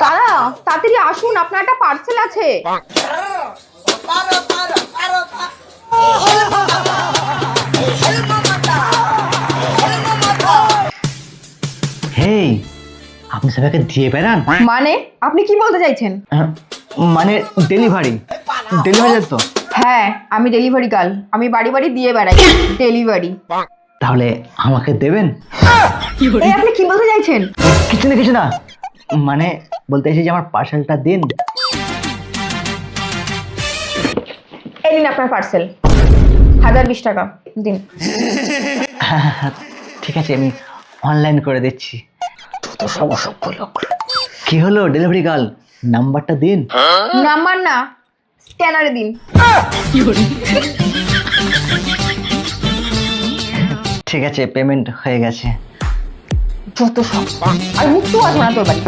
দাদা তাড়াতাড়ি আসুন, আপনার একটা পার্সেল আছে। হেই, আপনি সবাইকে দিয়ে বেড়ান? মানে আপনি কি বলতে চাইছেন? মানে ডেলিভারি তো। হ্যাঁ, আমি ডেলিভারি গার্ল, আমি বাড়ি বাড়ি দিয়ে বেড়াই ডেলিভারি। তাহলে আমাকে দেবেন? এই আপনি কি বলতে চাইছেন? কিছু না, মানে বলতে চাইছি যে আমার পার্সেলটা দিন। এই নিন আপনার পার্সেল, 1020 টাকা দিন। ঠিক আছে, আমি অনলাইন করে দিচ্ছি। কি হলো ডেলিভারি গার্ল, নাম্বারটা দিন। নাম্বার না, স্ক্যানারে দিন। ঠিক আছে, পেমেন্ট হয়ে গেছে। যত সব আর মুখ তো আসবো না তোর বাড়ি।